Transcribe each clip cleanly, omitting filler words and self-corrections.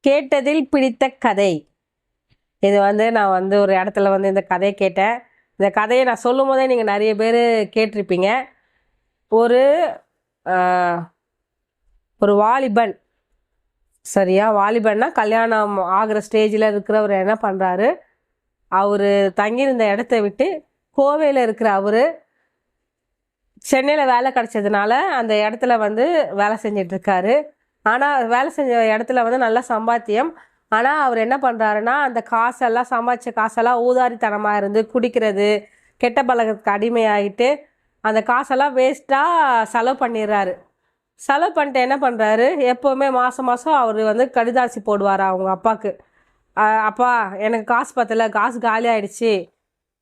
கேட்டதில் பிடித்த கதை. இது நான் ஒரு இடத்துல இந்த கதையை கேட்டேன். இந்த கதையை நான் சொல்லும் போதே நீங்கள் நிறைய பேர் கேட்டிருப்பீங்க. ஒரு ஒரு வாலிபன், சரியா, வாலிபன்னா கல்யாணம் ஆகிற ஸ்டேஜில் இருக்கிறவர் என்ன பண்ணுறாரு, அவர் தங்கியிருந்த இடத்த விட்டு கோவையில் இருக்கிற அவர் சென்னையில் வேலை கிடச்சதுனால அந்த இடத்துல வேலை செஞ்சிட்ருக்காரு. ஆனால் வேலை செஞ்ச இடத்துல நல்லா சம்பாத்தியம். ஆனால் அவர் என்ன பண்ணுறாருன்னா, அந்த காசெல்லாம் சம்பாதிச்ச காசெல்லாம் ஊதாரித்தனமாக இருந்து குடிக்கிறது, கெட்ட பழக்கத்துக்கு அடிமையாகிட்டு அந்த காசெல்லாம் வேஸ்ட்டாக செலவு பண்ணிடுறாரு. செலவு பண்ணிட்டு என்ன பண்ணுறாரு, எப்போவுமே மாதம் மாதம் அவர் கடிதாசி போடுவார் அவங்க அப்பாவுக்கு. அப்பா எனக்கு காசு பத்தலை, காசு காலி ஆகிடுச்சி.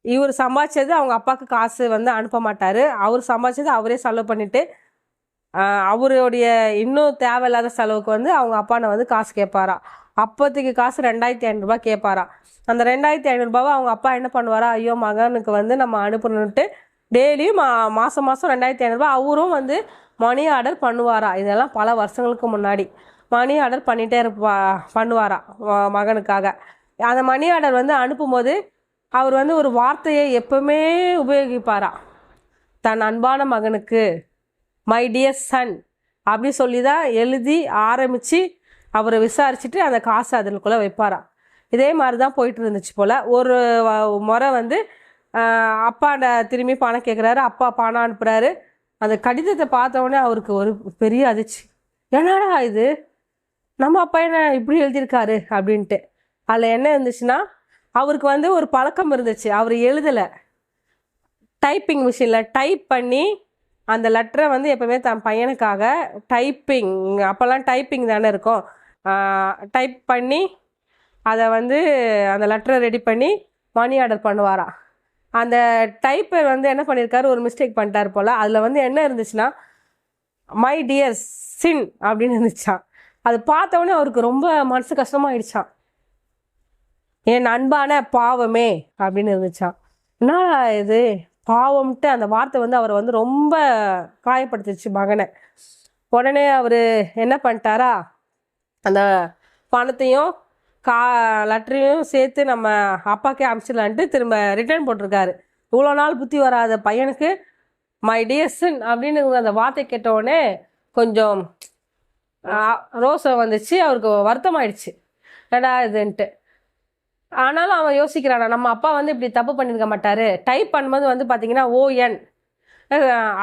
இவர் சம்பாதிச்சது அவங்க அப்பாவுக்கு காசு அனுப்ப மாட்டார். அவர் சம்பாதிச்சது அவரே செலவு பண்ணிவிட்டு அவருடைய இன்னும் தேவையில்லாத செலவுக்கு அவங்க அப்பானை காசு கேட்பாராம். அப்போதைக்கு காசு 2500 கேட்பாராம். அந்த 2500 அவங்க அப்பா என்ன பண்ணுவாரா, ஐயோ மகனுக்கு நம்ம அனுப்பணுன்ட்டு டெய்லியும் மாதம் மாதம் 2500 அவரும் மணி ஆர்டர் பண்ணுவாரா. இதெல்லாம் பல வருஷங்களுக்கு முன்னாடி மணி ஆர்டர் பண்ணிகிட்டே பண்ணுவாராம் மகனுக்காக. அந்த மணி ஆர்டர் அனுப்பும்போது அவர் ஒரு வார்த்தையை எப்பவுமே உபயோகிப்பாரா, தன் அன்பான மகனுக்கு மை டியர் சன் அப்படி சொல்லி தான் எழுதி ஆரம்பித்து அவரை விசாரிச்சுட்டு அந்த காசை அதனுக்குள்ளே வைப்பாராம். இதே மாதிரி தான் போயிட்டு இருந்துச்சு போல். ஒரு முறை அப்பாண்ட திரும்பி பணம் கேட்குறாரு. அப்பா பணம் அனுப்புகிறாரு. அந்த கடிதத்தை பார்த்தோடனே அவருக்கு ஒரு பெரிய அதிர்ச்சி. என்னடா இது, நம்ம அப்பா என்ன இப்படி எழுதியிருக்காரு அப்படின்ட்டு. அதில் என்ன இருந்துச்சுன்னா, அவருக்கு ஒரு பழக்கம் இருந்துச்சு. அவர் எழுதலை, டைப்பிங் மிஷினில் டைப் பண்ணி அந்த லெட்டரை எப்போவுமே தன் பையனுக்காக டைப்பிங், அப்போல்லாம் டைப்பிங் தானே இருக்கும், டைப் பண்ணி அதை அந்த லெட்டரை ரெடி பண்ணி மணி ஆர்டர் பண்ணுவாராம். அந்த டைப்பர் என்ன பண்ணியிருக்காரு, ஒரு மிஸ்டேக் பண்ணிட்டார் போல். அதில் என்ன இருந்துச்சுன்னா, மை டியர் சின் அப்படின்னு இருந்துச்சான். அது பார்த்தோன்னே அவருக்கு ரொம்ப மனசு கஷ்டமாயிடுச்சான். என் அன்பான பாவமே அப்படின்னு இருந்துச்சான். என்னடா இது பாவம்ட்டு அந்த வார்த்தை அவரை ரொம்ப காயப்படுத்திடுச்சு மகனை. உடனே அவர் என்ன பண்ணிட்டாரா, அந்த பணத்தையும் லெட்டரையும் சேர்த்து நம்ம அப்பாக்கே அனுப்பிச்சிடலான்ட்டு திரும்ப ரிட்டர்ன் போட்டிருக்காரு. இவ்வளோ நாள் புத்தி வராத பையனுக்கு மை டியர்சன் அப்படின்னு அந்த வார்த்தை கேட்டவுடனே கொஞ்சம் ரோசம் வந்துச்சு. அவருக்கு வருத்தமாயிடுச்சு, என்னடா இதுன்ட்டு. ஆனாலும் அவன் யோசிக்கிறானா, நம்ம அப்பா இப்படி தப்பு பண்ணியிருக்க மாட்டார். டைப் பண்ணும்போது பார்த்தீங்கன்னா ON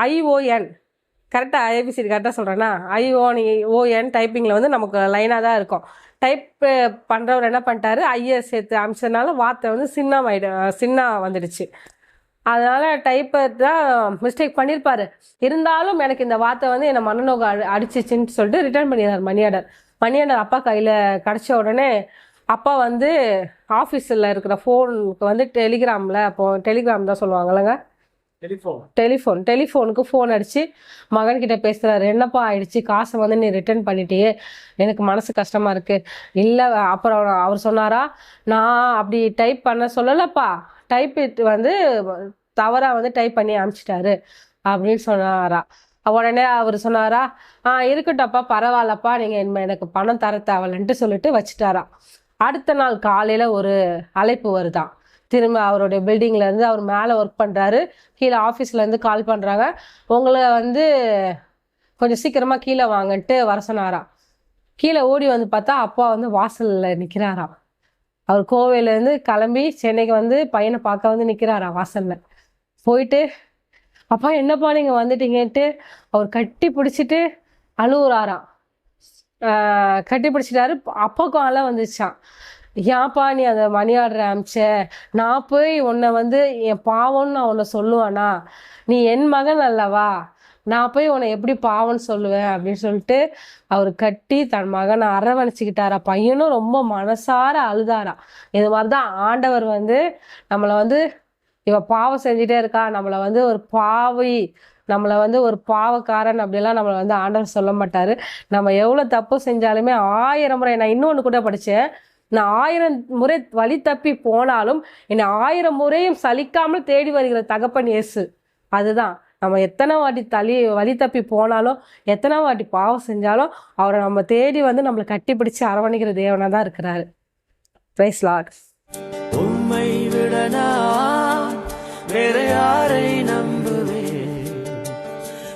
ION கரெக்டாக ஏபிசிடி கரெக்டாக சொல்கிறேன்னா ION டைப்பிங்கில் நமக்கு லைனாக தான் இருக்கும். டைப் பண்ணுறவர் என்ன பண்ணிட்டாரு, ஐஎஸ் சேர்த்து அமிச்சதுனால வார்த்தை சின்ன வந்துடுச்சு. அதனால் டைப்பர் தான் மிஸ்டேக் பண்ணியிருப்பார். இருந்தாலும் எனக்கு இந்த வார்த்தை என்னை மனநோக அடிச்சிச்சின்னு சொல்லிட்டு ரிட்டர்ன் பண்ணிடுறார் மணி ஆர்டர். மணி ஆர்டர் அப்பா கையில் கிடச்ச உடனே அப்பா ஆஃபீஸில் இருக்கிற ஃபோனுக்கு டெலிகிராமில், அப்போது டெலிகிராம் தான் சொல்லுவாங்கல்லங்க, டெலிஃபோனுக்கு ஃபோன் அடித்து மகன்கிட்ட பேசுகிறாரு. என்னப்பா ஆயிடுச்சு, காசை நீ ரிட்டர்ன் பண்ணிட்டியே, எனக்கு மனசு கஷ்டமாக இருக்குது. இல்லை, அப்புறம் அவர் சொன்னாரா, நான் அப்படி டைப் பண்ண சொல்லலைப்பா, டைப் தவறாக டைப் பண்ணி அனுப்பிச்சிட்டாரு அப்படின்னு சொன்னாரா. உடனே அவர் சொன்னாரா, இருக்கட்டப்பா பரவாயில்லப்பா, நீங்கள் எனக்கு பணம் தர தேவையில்லைன்ட்டு சொல்லிட்டு வச்சுட்டாரா. அடுத்த நாள் காலையில் ஒரு அழைப்பு வருதான். திரும்ப அவருடைய பில்டிங்லேருந்து, அவர் மேலே ஒர்க் பண்ணுறாரு, கீழே ஆஃபீஸ்லேருந்து கால் பண்ணுறாங்க, உங்களை கொஞ்சம் சீக்கிரமாக கீழே வாங்கன்ட்டு வர சொன்னாராம். கீழே ஓடி பார்த்தா அப்பா வாசலில் நிற்கிறாராம். அவர் கோவையிலேருந்து கிளம்பி சென்னைக்கு பையனை பார்க்க நிற்கிறாராம் வாசலில். போயிட்டு, அப்பா என்னப்பா நீங்கள் வந்துட்டீங்கன்ட்டு அவர் கட்டி பிடிச்சிட்டு அழுவுறாராம். கட்டி பிடிச்சிட்டாரு. அப்பாவுக்கும் அலை வந்துச்சான். ஏன்ப்பா நீ அந்த மணி ஆர்டர் அனுப்பிச்ச, நான் போய் உன்னை என் பாவம்னு நான் உன்னை சொல்லுவேனா, நீ என் மகன் அல்லவா, நான் போய் உன்னை எப்படி பாவம்னு சொல்லுவேன் அப்படின்னு சொல்லிட்டு அவர் கட்டி தன் மகனை அரவணைச்சிக்கிட்டாரா. பையனும் ரொம்ப மனசார அழுதாரா. இது மாதிரி தான் ஆண்டவர் நம்மளை இவ பாவம் செஞ்சுட்டே இருக்கா, நம்மளை ஒரு பாவி, நம்மளை ஒரு பாவக்காரன் அப்படிலாம் நம்மளை ஆண்டவர் சொல்ல மாட்டார். நம்ம எவ்வளோ தப்பு செஞ்சாலுமே 1000 முறை, நான் இன்னொன்று கூட படித்தேன், நான் 1000 முறை வழி தப்பி போனாலும் என்னை 1000 முறையும் சலிக்காமல் தேடி வருகிற தகப்பன் இயேசு. அதுதான் நம்ம எத்தனை வாட்டி வழி தப்பி போனாலும், எத்தனை வாட்டி பாவம் செஞ்சாலும், அவரை நம்ம தேடி வந்து நம்மளை கட்டிப்பிடிச்சு அரவணைக்கிற தேவனா தான் இருக்கிறாரு. Praise Lord. உம்மை விட நான் வேற யாரை நம்புவேன்?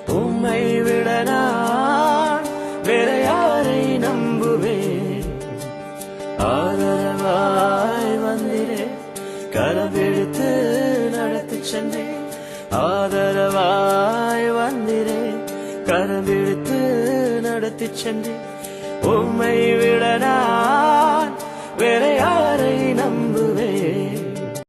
உம்மை விட நான் வேற யாரை நம்புவேன்? ஆதரவாய் வந்திரே, கரவெடுத்து நடத்தி சென்றேன். ஆதரவாய் வந்திரே, கரவெடுத்து நடத்தி சென்றேன். உம்மை விட நான் வேற யாரை நம்ப